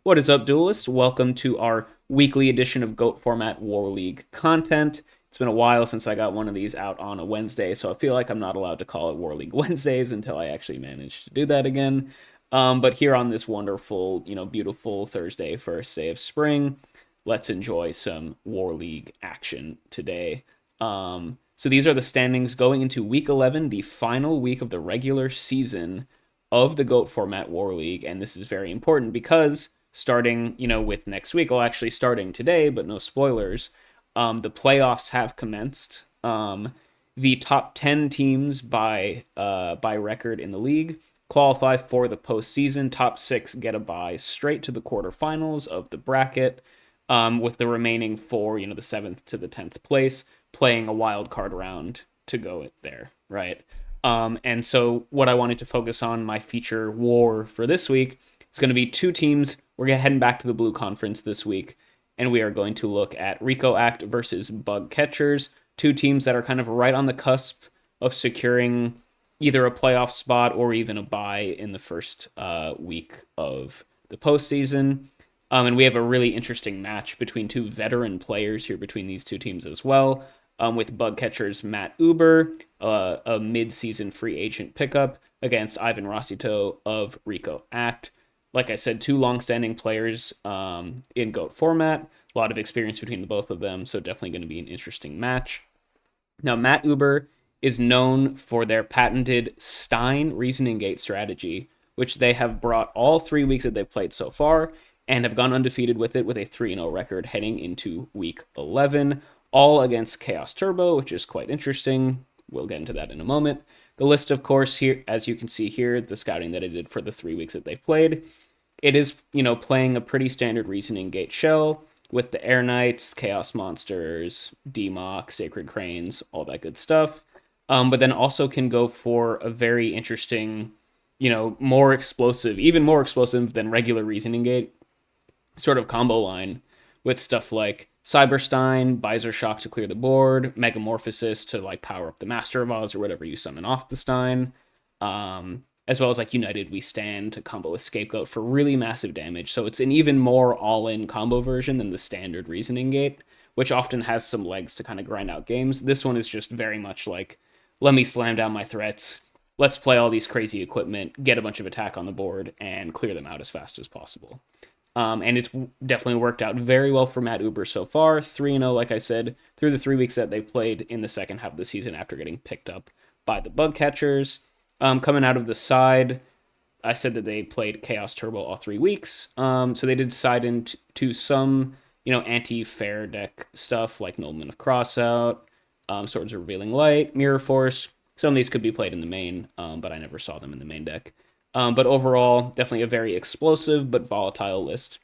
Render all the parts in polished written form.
What is up, duelists? Welcome to our weekly edition of GOAT Format War League content. It's been a while since I got one of these out on a Wednesday, so I feel like I'm not allowed to call it War League Wednesdays until I actually manage to do that again. But here on this wonderful, beautiful Thursday, first day of spring, let's enjoy some War League action today. So these are the standings going into Week 11, the final week of the regular season of the GOAT Format War League, and this is very important because starting, with next week, well, actually starting today, but no spoilers, the playoffs have commenced. The top 10 teams by record in the league qualify for the postseason. Top six get a bye straight to the quarterfinals of the bracket, with the remaining four, the seventh to the 10th place, playing a wild card round to go there, right? And so, what I wanted to focus on my feature war for this week is going to be two teams. We're heading back to the Blue Conference this week, and we are going to look at Rico Act versus Bug Catchers, two teams that are kind of right on the cusp of securing either a playoff spot or even a bye in the first week of the postseason. And we have a really interesting match between two veteran players here between these two teams as well. With Bug Catcher's MattUber, a mid-season free agent pickup, against Ivan Rossitto of Rico Act. Like I said, two long-standing players in GOAT format. A lot of experience between the both of them, so definitely going to be an interesting match. Now, MattUber is known for their patented Stein Reasoning Gate strategy, which they have brought all 3 weeks that they've played so far, and have gone undefeated with it with a 3-0 record heading into Week 11, all against Chaos Turbo, which is quite interesting. We'll get into that in a moment. The list, of course, here, as you can see here, the scouting that I did for the 3 weeks that they've played, it is, playing a pretty standard Reasoning Gate shell with the Air Knights, Chaos Monsters, Democ, Sacred Cranes, all that good stuff. But then also can go for a very interesting, more explosive, even more explosive than regular Reasoning Gate sort of combo line with stuff like Cyberstein, Visor Shock to clear the board, Megamorphosis to like power up the Master of Oz or whatever you summon off the Stein, as well as like United We Stand to combo with Scapegoat for really massive damage. So it's an even more all-in combo version than the standard Reasoning Gate, which often has some legs to kind of grind out games. This one is just very much like, let me slam down my threats, let's play all these crazy equipment, get a bunch of attack on the board, and clear them out as fast as possible. And it's definitely worked out very well for MattUber so far. 3-0, like I said, through the 3 weeks that they've played in the second half of the season after getting picked up by the Bug Catchers. Coming out of the side, I said that they played Chaos Turbo all 3 weeks. So they did side into some, anti-fair deck stuff like Nobleman of Crossout, Swords of Revealing Light, Mirror Force. Some of these could be played in the main, but I never saw them in the main deck. But overall, definitely a very explosive but volatile list.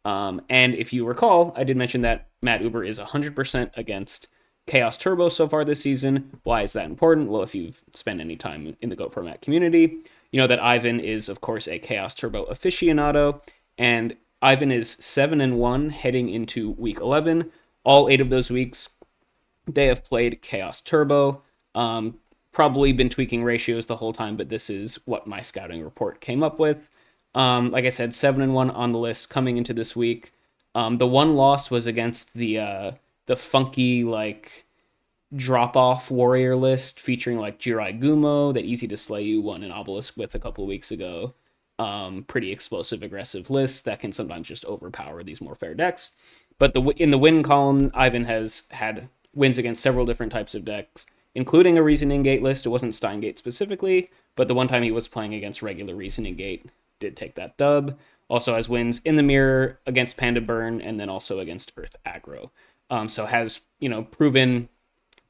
And if you recall, I did mention that MattUber is 100% against Chaos Turbo so far this season. Why is that important? Well, if you've spent any time in the GOAT format community, you know that Ivan is, of course, a Chaos Turbo aficionado, and Ivan is 7-1 heading into Week 11. All 8 of those weeks, they have played Chaos Turbo. Probably been tweaking ratios the whole time, but this is what my scouting report came up with. Like I said, 7-1 on the list coming into this week. The one loss was against the funky like drop off warrior list featuring like Jirai Gumo, that easy to slay you won an obelisk with a couple of weeks ago. Pretty explosive, aggressive list that can sometimes just overpower these more fair decks. But in the win column, Ivan has had wins against several different types of decks, including a Reasoning Gate list. It wasn't Stein Gate specifically, but the one time he was playing against regular Reasoning Gate did take that dub. Also has wins in the mirror against Panda Burn and then also against Earth Aggro. So has, proven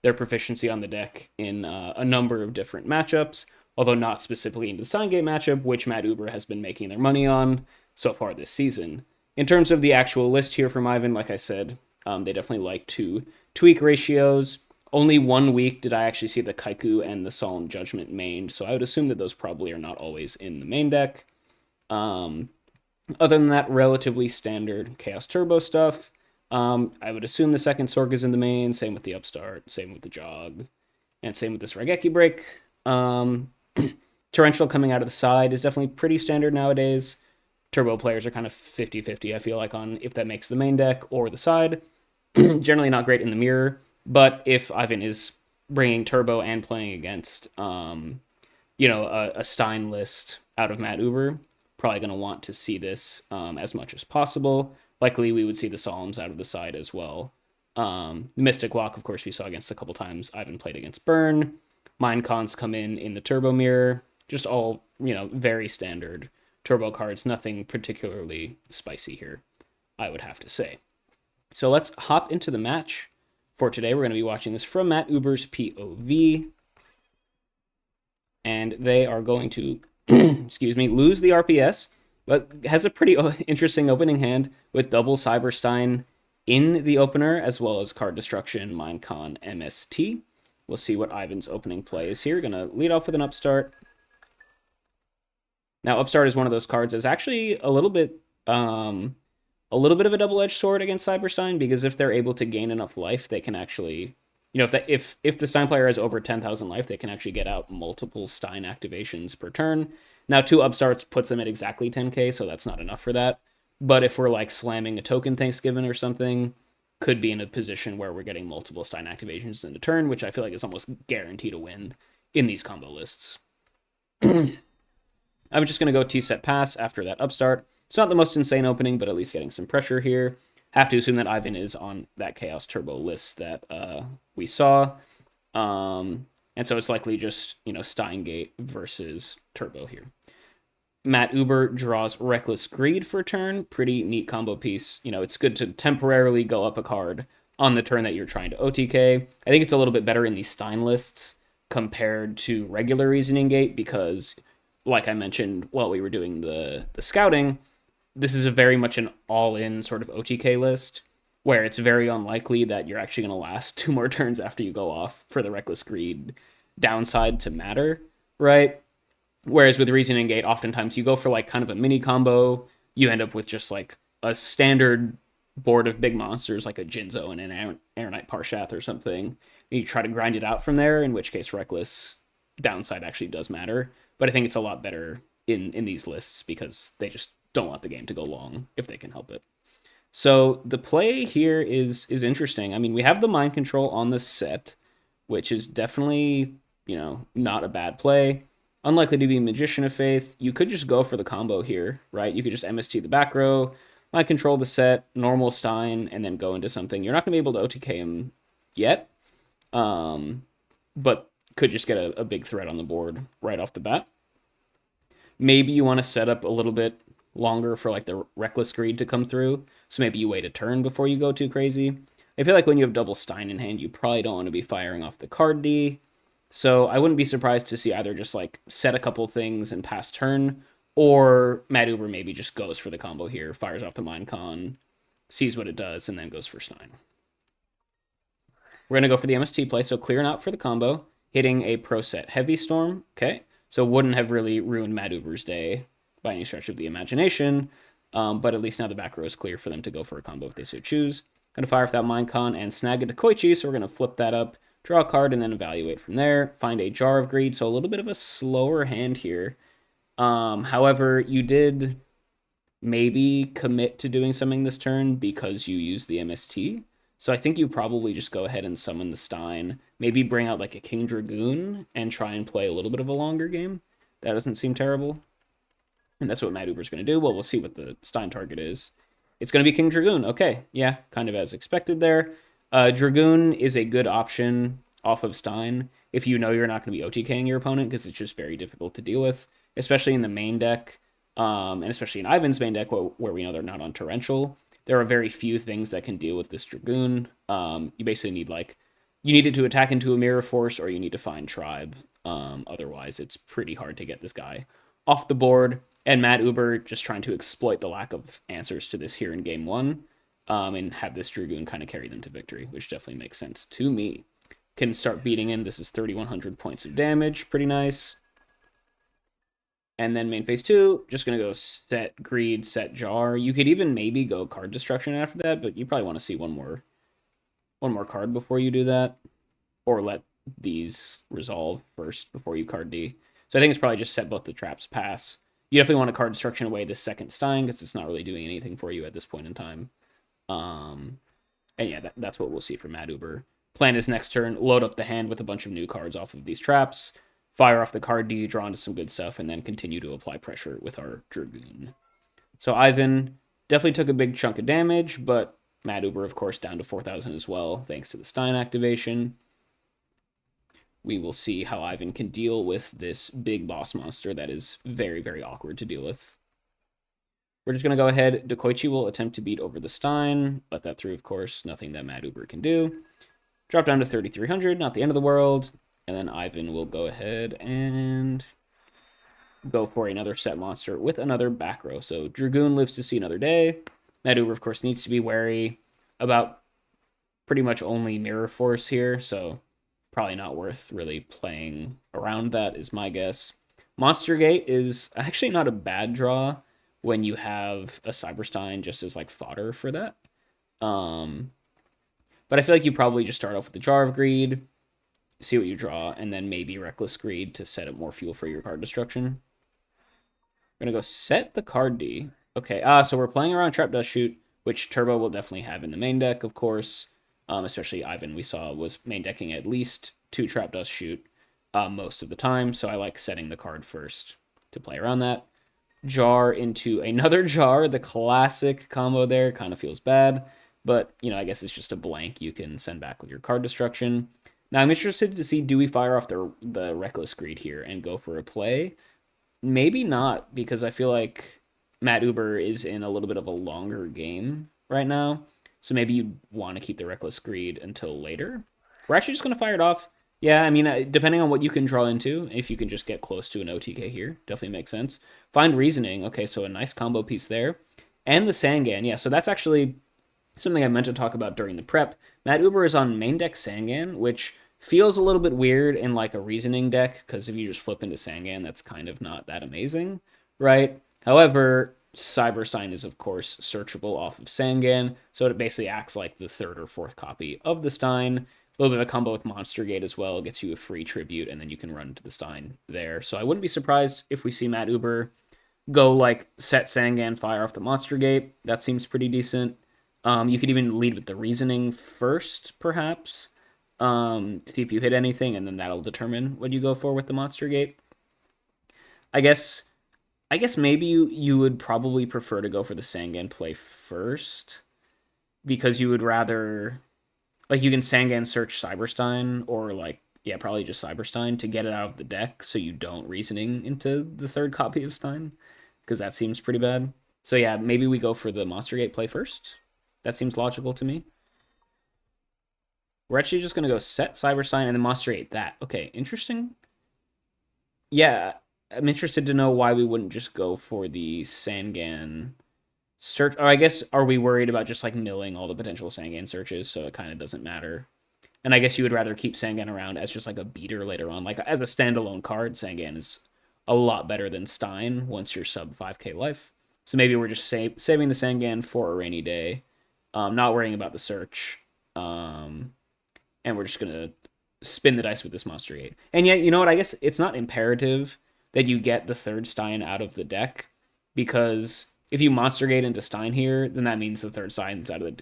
their proficiency on the deck in a number of different matchups, although not specifically into the Stein Gate matchup, which MattUber has been making their money on so far this season. In terms of the actual list here from Ivan, like I said, they definitely like to tweak ratios. Only 1 week did I actually see the Kaiku and the Solemn Judgment mained, so I would assume that those probably are not always in the main deck. Other than that, relatively standard Chaos Turbo stuff. I would assume the second Sorg is in the main, same with the Upstart, same with the Jog, and same with this Raigeki Break. Torrential coming out of the side is definitely pretty standard nowadays. Turbo players are kind of 50-50, I feel like, on if that makes the main deck or the side. Generally not great in the mirror, but if Ivan is bringing Turbo and playing against, a Stein list out of MattUber, probably going to want to see this as much as possible. Likely we would see the Solemns out of the side as well. Mystic Walk, of course, we saw against a couple times. Ivan played against Burn. Minecons come in the Turbo mirror. Just all, very standard Turbo cards. Nothing particularly spicy here, I would have to say. So let's hop into the match for today. We're going to be watching this from MattUber's POV. And they are going to, lose the RPS, but has a pretty interesting opening hand with double Cyberstein in the opener, as well as card destruction, Minecon, MST. We'll see what Ivan's opening play is here. Going to lead off with an Upstart. Now, Upstart is one of those cards that's actually a little bit of a double-edged sword against Cyberstein, because if they're able to gain enough life, they can actually, if the Stein player has over 10,000 life, they can actually get out multiple Stein activations per turn. Now, 2 Upstarts puts them at exactly 10k, so that's not enough for that. But if we're like slamming a token Thanksgiving or something, could be in a position where we're getting multiple Stein activations in a turn, which I feel like is almost guaranteed to win in these combo lists. I'm just going to go T-set pass after that Upstart. It's not the most insane opening, but at least getting some pressure here. Have to assume that Ivan is on that Chaos Turbo list that we saw. And so it's likely just, Stein Gate versus Turbo here. MattUber draws Reckless Greed for turn. Pretty neat combo piece. It's good to temporarily go up a card on the turn that you're trying to OTK. I think it's a little bit better in these Stein lists compared to regular Reasoning Gate because, like I mentioned while we were doing the scouting, this is a very much an all-in sort of OTK list where it's very unlikely that you're actually going to last 2 more turns after you go off for the Reckless Greed downside to matter, right? Whereas with Reasoning Gate, oftentimes you go for like kind of a mini combo, you end up with just like a standard board of big monsters like a Jinzo and an Aeronite Parshath or something, and you try to grind it out from there, in which case Reckless downside actually does matter. But I think it's a lot better in these lists because they just don't want the game to go long if they can help it. So the play here is interesting. I mean, we have the mind control on the set, which is definitely, not a bad play. Unlikely to be Magician of Faith. You could just go for the combo here, right? You could just MST the back row, mind control the set, normal Stein, and then go into something. You're not going to be able to OTK him yet, but could just get a big threat on the board right off the bat. Maybe you want to set up a little bit longer for like the Reckless Greed to come through, so maybe you wait a turn before you go too crazy. I feel like when you have double Stein in hand, you probably don't want to be firing off the card D, so I wouldn't be surprised to see either just like set a couple things and pass turn, or MattUber maybe just goes for the combo here, fires off the Minecon, sees what it does, and then goes for Stein. We're going to go for the MST play, so clearing out for the combo, hitting a Pro Set Heavy Storm, okay, so wouldn't have really ruined MattUber's day by any stretch of the imagination, but at least now the back row is clear for them to go for a combo if they so choose. Going to fire off that Minecon and snag it to Koichi, so we're going to flip that up, draw a card, and then evaluate from there. Find a Jar of Greed, so a little bit of a slower hand here. However, you did maybe commit to doing something this turn because you used the MST, so I think you probably just go ahead and summon the Stein, maybe bring out like a King Dragoon and try and play a little bit of a longer game. That doesn't seem terrible. And that's what MattUber's going to do. Well, we'll see what the Stein target is. It's going to be King Dragoon. Okay, yeah, kind of as expected there. Dragoon is a good option off of Stein if you know you're not going to be OTKing your opponent, because it's just very difficult to deal with, especially in the main deck, and especially in Ivan's main deck where we know they're not on Torrential. There are very few things that can deal with this Dragoon. You basically need you need it to attack into a Mirror Force, or you need to find Tribe. Otherwise, it's pretty hard to get this guy off the board. And MattUber just trying to exploit the lack of answers to this here in game 1, and have this Dragoon kind of carry them to victory, which definitely makes sense to me. Can start beating him. This is 3,100 points of damage. Pretty nice. And then main phase 2, just going to go set Greed, set Jar. You could even maybe go card destruction after that, but you probably want to see one more card before you do that, or let these resolve first before you card D. So I think it's probably just set both the traps, pass, You definitely want to card destruction away this second Stein because it's not really doing anything for you at this point in time. And yeah, that's what we'll see from MattUber. Plan his next turn, load up the hand with a bunch of new cards off of these traps, fire off the card D, draw into some good stuff, and then continue to apply pressure with our Dragoon. So Ivan definitely took a big chunk of damage, but MattUber, of course, down to 4,000 as well, thanks to the Stein activation. We will see how Ivan can deal with this big boss monster that is very, very awkward to deal with. We're just going to go ahead. Dekoichi will attempt to beat over the Stein. Let that through, of course. Nothing that MattUber can do. Drop down to 3,300. Not the end of the world. And then Ivan will go ahead and go for another set monster with another back row. So Dragoon lives to see another day. MattUber, of course, needs to be wary about pretty much only Mirror Force here. So probably not worth really playing around that is my guess. Monster Gate is actually not a bad draw when you have a Cyberstein just as like fodder for that. But I feel like you probably just start off with the Jar of Greed, see what you draw, and then maybe Reckless Greed to set up more fuel for your card destruction. We're going to go set the card D. Okay, so we're playing around Trap Dust Shoot, which Turbo will definitely have in the main deck, of course. Especially Ivan, we saw, was main decking at least 2 Trap Dust Shoot most of the time, so I like setting the card first to play around that. Jar into another jar. The classic combo there kind of feels bad, but I guess it's just a blank you can send back with your card destruction. Now I'm interested to see, do we fire off the Reckless Greed here and go for a play? Maybe not, because I feel like MattUber is in a little bit of a longer game right now, so maybe you want to keep the Reckless Greed until later. We're actually just going to fire it off. Yeah, I mean, depending on what you can draw into, if you can just get close to an OTK here, definitely makes sense. Find Reasoning. Okay, so a nice combo piece there. And the Sangan. Yeah, so that's actually something I meant to talk about during the prep. MattUber is on main deck Sangan, which feels a little bit weird in like a Reasoning deck, because if you just flip into Sangan, that's kind of not that amazing, right? However, Cyberstein is, of course, searchable off of Sangan, so it basically acts like the 3rd or 4th copy of the Stein. A little bit of a combo with Monster Gate as well. It gets you a free tribute, and then you can run into the Stein there. So I wouldn't be surprised if we see MattUber go like set Sangan, fire off the Monster Gate. That seems pretty decent. You could even lead with the Reasoning first, perhaps, to see if you hit anything, and then that'll determine what you go for with the Monster Gate. I guess maybe you would probably prefer to go for the Sangan play first, because you would rather... Like, you can Sangan search Cyberstein, or, like, yeah, probably just Cyberstein to get it out of the deck so you don't Reasoning into the 3rd copy of Stein, because that seems pretty bad. So, yeah, maybe we go for the Monster Gate play first. That seems logical to me. We're actually just going to go set Cyberstein and then Monster Gate that. Okay, interesting. Yeah, I'm interested to know why we wouldn't just go for the Sangan... search, or I guess, are we worried about just like milling all the potential Sangan searches so it kind of doesn't matter? And I guess you would rather keep Sangan around as just like a beater later on. Like as a standalone card, Sangan is a lot better than Stein once you're sub 5k life. So maybe we're just saving the Sangan for a rainy day, not worrying about the search, and we're just going to spin the dice with this Monster Gate. And yet, you know what, I guess it's not imperative that you get the 3rd Stein out of the deck, because... if you Monster Gate into Stein here, then that means the 3rd Stein's out of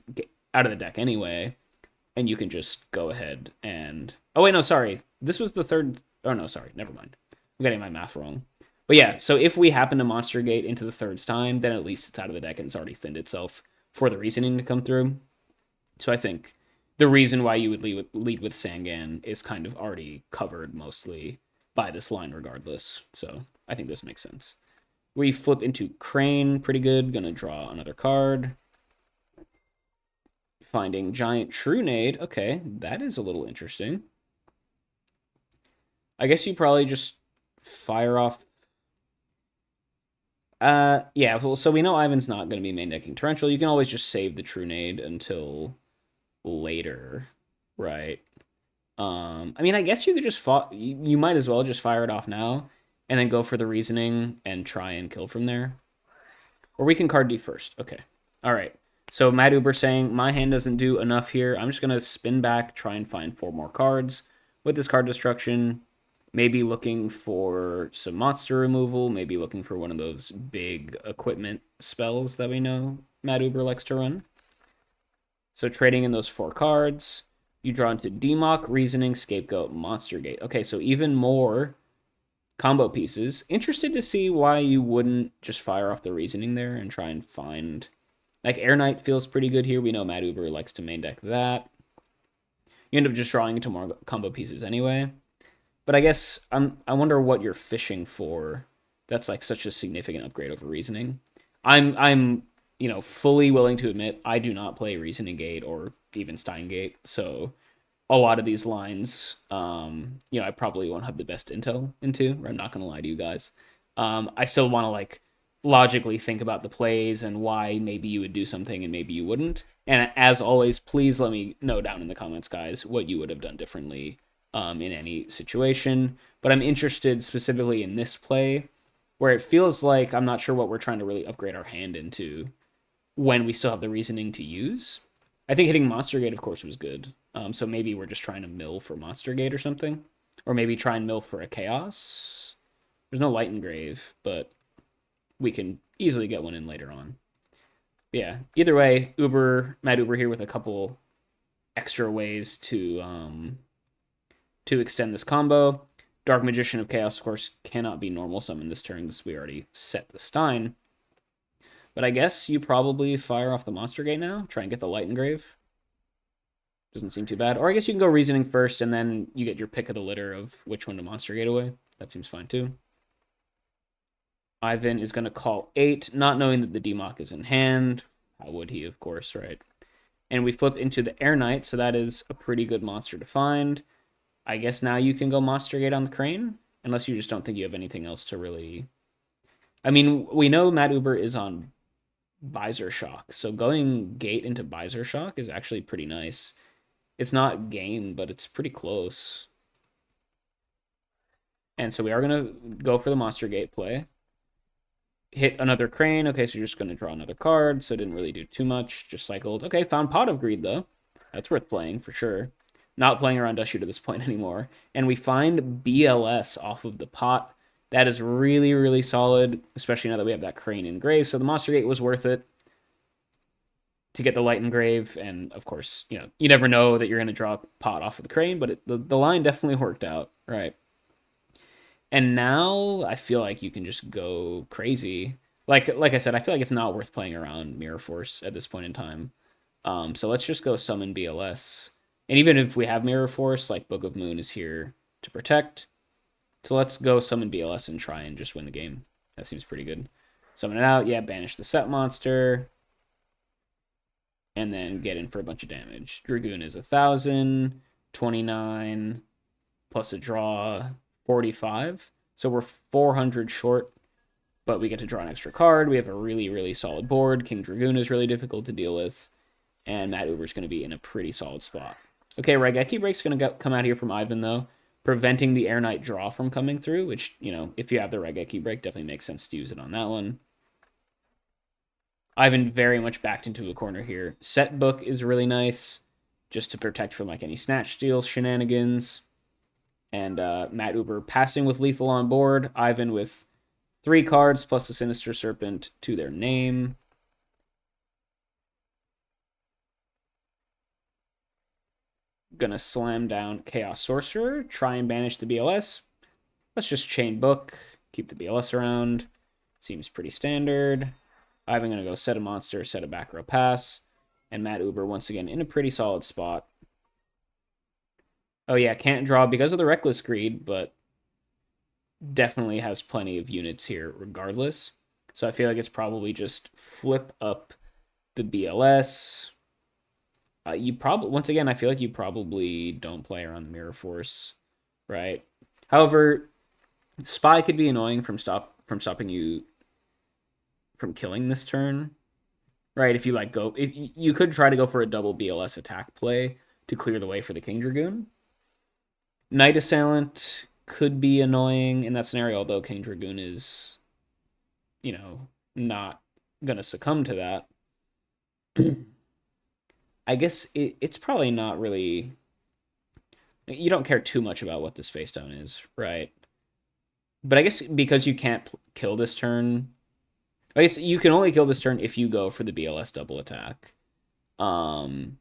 the deck anyway, and you can just go ahead and... Oh, wait, no, sorry. This was the 3rd... Oh, no, sorry. Never mind. I'm getting my math wrong. But yeah, so if we happen to Monster Gate into the 3rd Stein, then at least it's out of the deck and it's already thinned itself for the Reasoning to come through. So I think the reason why you would lead with Sangan is kind of already covered mostly by this line regardless. So I think this makes sense. We flip into Crane, pretty good. Gonna draw another card. Finding Giant Trunade. Okay, that is a little interesting. I guess you probably just fire off... yeah, well, so we know Ivan's not going to be main decking Torrential. You can always just save the Trunade until later, right? I mean, I guess you could just... you might as well just fire it off now, and then go for the Reasoning and try and kill from there. Or we can card D first. Okay. All right. So MattUber saying, my hand doesn't do enough here. I'm just going to spin back, try and find 4 more cards with this card destruction. Maybe looking for some monster removal, maybe looking for one of those big equipment spells that we know MattUber likes to run. So trading in those 4 cards, you draw into Demock, Reasoning, Scapegoat, Monster Gate. Okay, so even more combo pieces. Interested to see why you wouldn't just fire off the Reasoning there and try and find... Like, Air Knight feels pretty good here. We know MattUber likes to main deck that. You end up just drawing into more combo pieces anyway. But I guess I wonder what you're fishing for. That's like such a significant upgrade over Reasoning. I'm fully willing to admit I do not play Reasoning Gate or even Stein Gate, so a lot of these lines, I probably won't have the best intel into. I'm not gonna lie to you guys. I still want to like logically think about the plays and why maybe you would do something and maybe you wouldn't. And as always, please let me know down in the comments, guys, what you would have done differently in any situation. But I'm interested specifically in this play where it feels like I'm not sure what we're trying to really upgrade our hand into when we still have the reasoning to use. I think hitting Monster Gate, of course, was good. So maybe we're just trying to mill for Monster Gate or something. Or maybe try and mill for a Chaos. There's no Light Engrave, but we can easily get one in later on. Yeah, either way, MattUber here with a couple extra ways to extend this combo. Dark Magician of Chaos, of course, cannot be normal summon this turn because we already set the Stein. But I guess you probably fire off the Monster Gate now, try and get the Light Engrave. Doesn't seem too bad. Or I guess you can go Reasoning first, and then you get your pick of the litter of which one to Monster Gate away. That seems fine, too. Ivan is going to call 8, not knowing that the Demock is in hand. How would he, of course, right? And we flip into the Air Knight, so that is a pretty good monster to find. I guess now you can go Monster Gate on the Crane, unless you just don't think you have anything else to really... I mean, we know MattUber is on Visor Shock, so going Gate into Visor Shock is actually pretty nice. It's not game, but it's pretty close. And so we are going to go for the Monster Gate play. Hit another Crane. Okay, so you're just going to draw another card, so it didn't really do too much. Just cycled. Okay, found Pot of Greed, though. That's worth playing, for sure. Not playing around Dust Shoot at this point anymore. And we find BLS off of the pot. That is really, really solid, especially now that we have that Crane Engrave. So the Monster Gate was worth it to get the Light Engrave. And, of course, you never know that you're going to draw a pot off of the Crane, but the line definitely worked out. Right. And now I feel like you can just go crazy. Like I said, I feel like it's not worth playing around Mirror Force at this point in time. So let's just go summon BLS. And even if we have Mirror Force, like Book of Moon is here to protect. So let's go summon BLS and try and just win the game. That seems pretty good. Summon it out. Yeah, banish the set monster. And then get in for a bunch of damage. Dragoon is 1,000. 29. Plus a draw. 45. So we're 400 short. But we get to draw an extra card. We have a really, really solid board. King Dragoon is really difficult to deal with. And MattUber is going to be in a pretty solid spot. Okay, Raigeki Break's going to come out here from Ivan, though, preventing the Air Knight draw from coming through, which, if you have the Raigeki Break, definitely makes sense to use it on that one. Ivan very much backed into a corner here. Set Book is really nice, just to protect from, like, any Snatch Steal shenanigans. And MattUber passing with Lethal on board. Ivan with 3 cards plus the Sinister Serpent to their name. Gonna slam down Chaos Sorcerer, try and banish the BLS. Let's just chain Book, keep the BLS around. Seems pretty standard. I'm gonna go set a monster, set a back row pass, and MattUber once again in a pretty solid spot. Oh yeah, can't draw because of the Reckless Greed, but definitely has plenty of units here regardless. So I feel like it's probably just flip up the BLS. You probably, once again, I feel like you probably don't play around the Mirror Force, right? However, Spy could be annoying from stopping you from killing this turn, right? If you could try to go for a double BLS attack play to clear the way for the King Dragoon. Night Assailant could be annoying in that scenario, although King Dragoon is, not gonna succumb to that. I guess it's probably not really You don't care too much about what this face down is, right? But I guess because you can't kill this turn, I guess you can only kill this turn if you go for the BLS double attack. Um,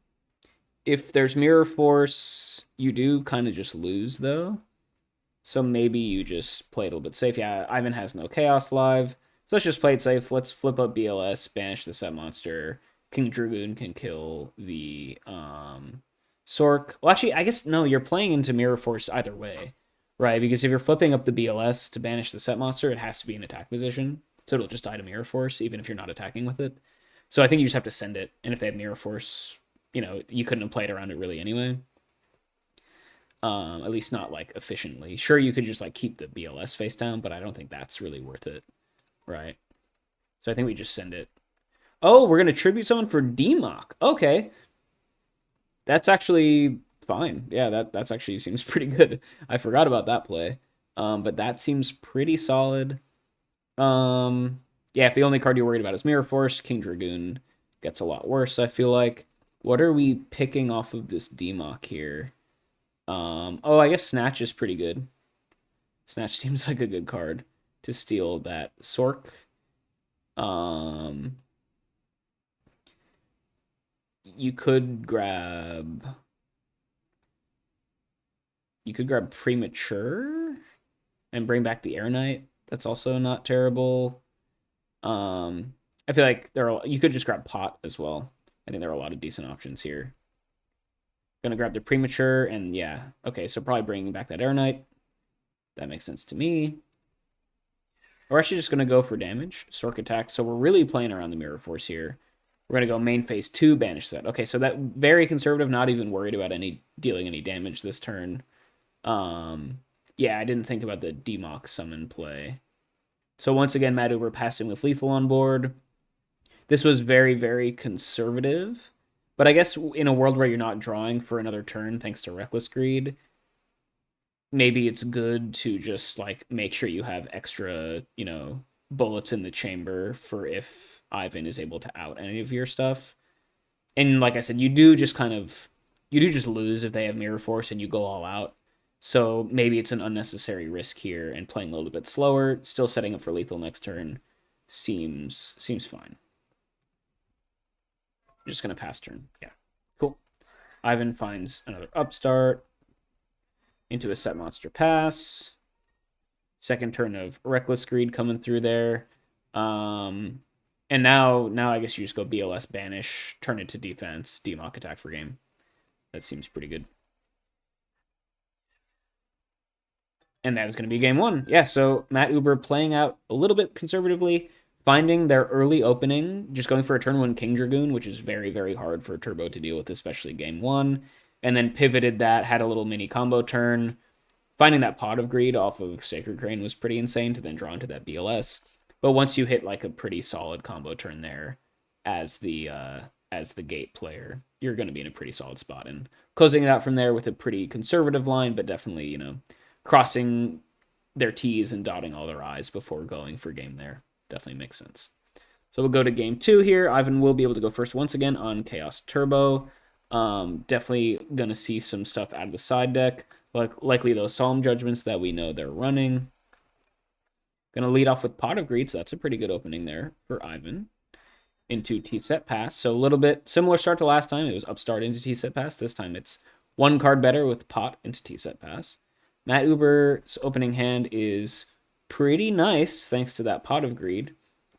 if there's Mirror Force, you do kind of just lose though. So maybe you just play it a little bit safe. Yeah, Ivan has no Chaos Live. So let's just play it safe. Let's flip up BLS, banish the set monster. King Dragoon can kill the Sork. Well, actually, I guess no, you're playing into Mirror Force either way, right? Because if you're flipping up the BLS to banish the set monster, it has to be in attack position. So it'll just die to Mirror Force, even if you're not attacking with it. So I think you just have to send it. And if they have Mirror Force, you couldn't have played around it really anyway. At least not like efficiently. Sure, you could just like keep the BLS face down, but I don't think that's really worth it, right? So I think we just send it. Oh, we're gonna tribute someone for DMOC. Okay, that's actually fine. Yeah, that's actually seems pretty good. I forgot about that play, but that seems pretty solid. Yeah, if the only card you're worried about is Mirror Force, King Dragoon gets a lot worse. I feel like. What are we picking off of this DMOC here? Oh, I guess Snatch is pretty good. Snatch seems like a good card to steal that Sork. Um, you could grab Premature and bring back the Air Knight. That's also not terrible. I feel like you could just grab Pot as well. I think there are a lot of decent options here. Gonna grab the Premature, and yeah, okay, so probably bringing back that Air Knight. That makes sense to me. We're actually just gonna go for damage, Sork attack. So we're really playing around the Mirror Force here. We're gonna go main phase 2, banish set. Okay, so that very conservative, not even worried about dealing any damage this turn. Yeah, I didn't think about the DMOC summon play. So once again, MattUber passing with lethal on board. This was very, very conservative. But I guess in a world where you're not drawing for another turn thanks to Reckless Greed, maybe it's good to just like make sure you have extra, bullets in the chamber for if Ivan is able to out any of your stuff. And like I said, you do just lose if they have Mirror Force and you go all out. So maybe it's an unnecessary risk here, and playing a little bit slower, still setting up for lethal next turn seems fine. I'm just gonna pass turn. Yeah. Cool. Ivan finds another upstart into a set monster pass. Second turn of Reckless Greed coming through there. And now I guess you just go BLS banish, turn it to defense, DMOC attack for game. That seems pretty good. And that is going to be game 1. Yeah, so MattUber playing out a little bit conservatively, finding their early opening, just going for a turn 1 King Dragoon, which is very, very hard for Turbo to deal with, especially game 1. And then pivoted that, had a little mini combo turn. Finding that Pot of Greed off of Sacred Crane was pretty insane to then draw into that BLS. But once you hit like a pretty solid combo turn there as the gate player, you're going to be in a pretty solid spot. And closing it out from there with a pretty conservative line, but definitely, crossing their T's and dotting all their I's before going for game there. Definitely makes sense. So we'll go to game 2 here. Ivan will be able to go first once again on Chaos Turbo. Definitely going to see some stuff out of the side deck. Likely those Solemn Judgments that we know they're running. Going to lead off with Pot of Greed, so that's a pretty good opening there for Ivan. Into T-Set Pass. So a little bit similar start to last time. It was Upstart into T-Set Pass. This time it's one card better with Pot into T-Set Pass. MattUber's opening hand is pretty nice thanks to that Pot of Greed.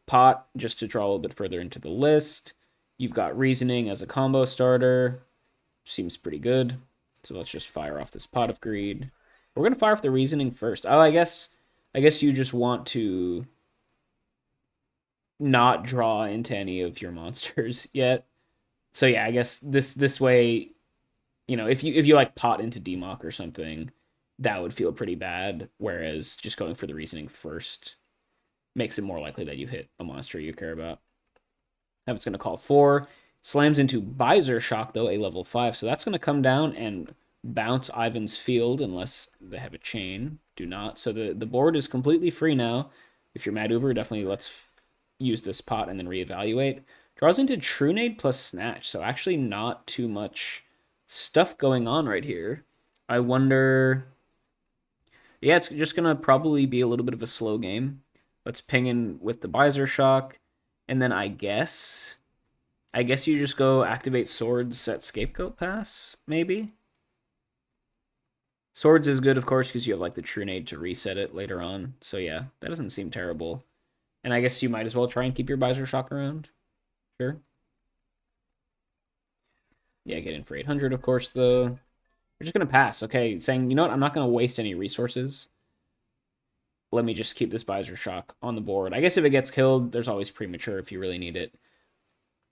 Pot, just to draw a little bit further into the list. You've got Reasoning as a combo starter. Seems pretty good. So let's just fire off this Pot of Greed. We're going to fire off the Reasoning first. Oh, I guess you just want to not draw into any of your monsters yet. So yeah, I guess this way, if you like Pot into DMOC or something, that would feel pretty bad. Whereas just going for the Reasoning first makes it more likely that you hit a monster you care about. That's going to call 4. Slams into Visor Shock, though, a level 5. So that's going to come down and bounce Ivan's field unless they have a chain. Do not. So the board is completely free now. If you're MattUber, definitely let's use this Pot and then reevaluate. Draws into Trunade plus Snatch. So actually not too much stuff going on right here. I wonder. Yeah, it's just gonna probably be a little bit of a slow game. Let's ping in with the Visor Shock, and then I guess you just go activate Swords, set Scapegoat Pass, maybe. Swords is good, of course, because you have like the Trunade to reset it later on. So yeah, that doesn't seem terrible. And I guess you might as well try and keep your Visor Shock around. Sure. Yeah, get in for 800, of course, though. We're just gonna pass. Okay, saying, you know what? I'm not gonna waste any resources. Let me just keep this Visor Shock on the board. I guess if it gets killed, there's always premature if you really need it.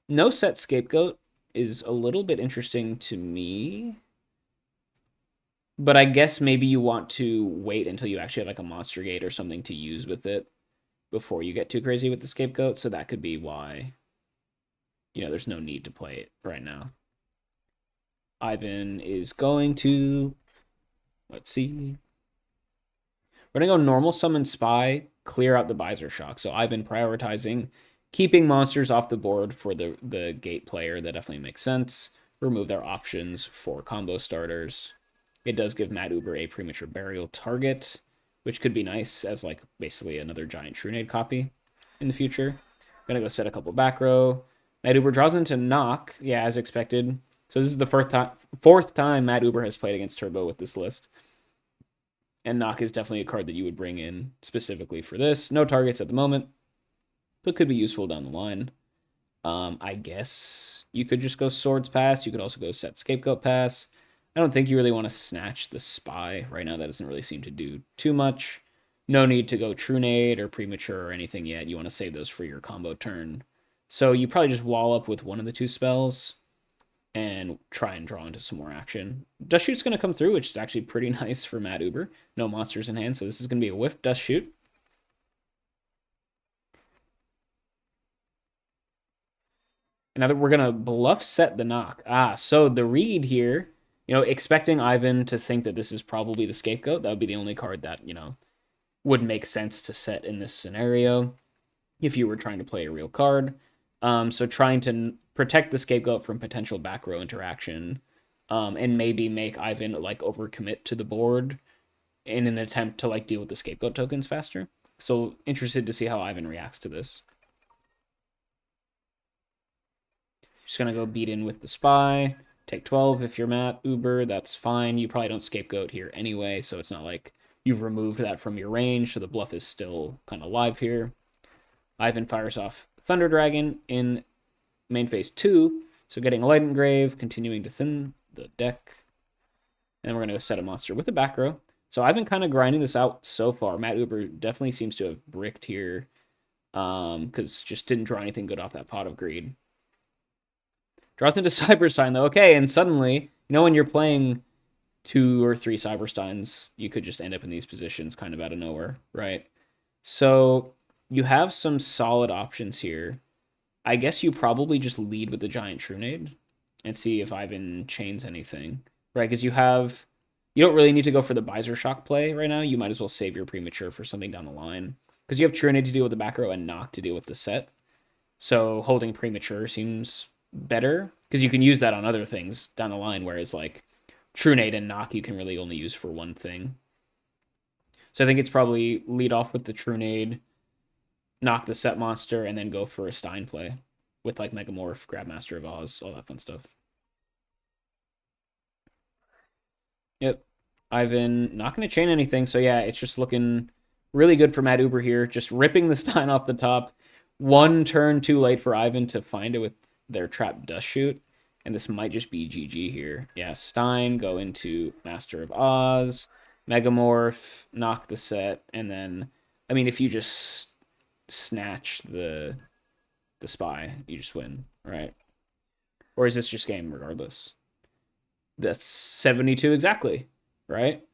No set Scapegoat is a little bit interesting to me. But I guess maybe you want to wait until you actually have like a monster gate or something to use with it before you get too crazy with the Scapegoat. So that could be why, there's no need to play it right now. Ivan is going to, let's see. We're going to go normal summon Spy, clear out the Visor Shock. So Ivan prioritizing keeping monsters off the board for the gate player. That definitely makes sense. Remove their options for combo starters. It does give MattUber a premature burial target, which could be nice as like basically another giant Trunade copy in the future. Gonna go set a couple back row. MattUber draws into Knock, yeah, as expected. So this is the fourth time MattUber has played against Turbo with this list. And Knock is definitely a card that you would bring in specifically for this. No targets at the moment, but could be useful down the line. I guess you could just go Swords Pass. You could also go set Scapegoat Pass. I don't think you really want to snatch the Spy right now. That doesn't really seem to do too much. No need to go Trunade or Premature or anything yet. You want to save those for your combo turn. So you probably just wall up with one of the two spells and try and draw into some more action. Dust Shoot's going to come through, which is actually pretty nice for MattUber. No monsters in hand, so this is going to be a whiff Dust Shoot. Now that we're going to bluff set the Knock. So the read here, expecting Ivan to think that this is probably the Scapegoat, that would be the only card that, would make sense to set in this scenario if you were trying to play a real card. So trying to protect the Scapegoat from potential back row interaction, and maybe make Ivan like overcommit to the board in an attempt to like deal with the Scapegoat tokens faster. So interested to see how Ivan reacts to this. Just gonna go beat in with the Spy. Take 12 if you're MattUber, that's fine. You probably don't Scapegoat here anyway, so it's not like you've removed that from your range, so the bluff is still kind of live here. Ivan fires off Thunder Dragon in main phase 2, so getting a Light Engrave, continuing to thin the deck. And we're going to go set a monster with a back row. So I've been kind of grinding this out so far. MattUber definitely seems to have bricked here, because just didn't draw anything good off that Pot of Greed. Draws into Cyberstein, though. Okay, and suddenly, when you're playing 2 or 3 Cybersteins, you could just end up in these positions kind of out of nowhere, right? So you have some solid options here. I guess you probably just lead with the Giant Trunade and see if Ivan chains anything, right? Because you don't really need to go for the Visor Shock play right now. You might as well save your Premature for something down the line. Because you have Trunade to deal with the back row and Knock to deal with the set. So holding Premature seems better because you can use that on other things down the line, whereas like Trunade and Knock you can really only use for one thing. So I think it's probably lead off with the Trunade, knock the set monster, and then go for a Stein play with like Megamorph, grab Master of Oz, all that fun stuff. Yep. Ivan not going to chain anything, so yeah, it's just looking really good for MattUber here. Just ripping the Stein off the top. One turn too late for Ivan to find it with their trap Dust Shoot. And this might just be GG here. Yeah, Stein, go into Master of Oz, Megamorph, knock the set, and then, if you just snatch the Spy, you just win, right? Or is this just game regardless? That's 72 exactly, right?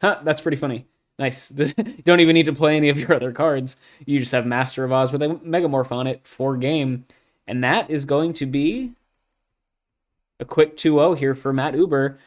Huh, that's pretty funny. Nice. You don't even need to play any of your other cards. You just have Master of Oz with a Megamorph on it for game. And that is going to be a quick 2-0 here for MattUber,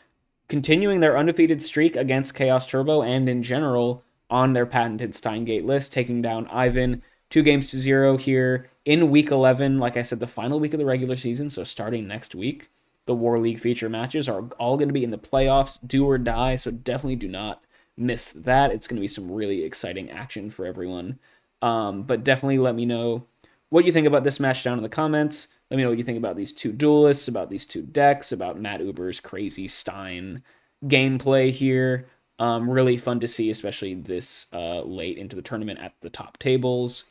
continuing their undefeated streak against Chaos Turbo and in general on their patented Stein Gate list, taking down Ivan 2-0 here in week 11. Like I said, the final week of the regular season, so starting next week. the War League feature matches are all going to be in the playoffs, do or die. So definitely do not miss that. It's going to be some really exciting action for everyone. But definitely let me know what you think about this match down in the comments. Let me know what you think about these two duelists, about these two decks, about MattUber's crazy Stein gameplay here. Really fun to see, especially this late into the tournament at the top tables.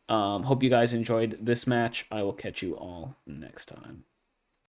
Hope you guys enjoyed this match. I will catch you all next time.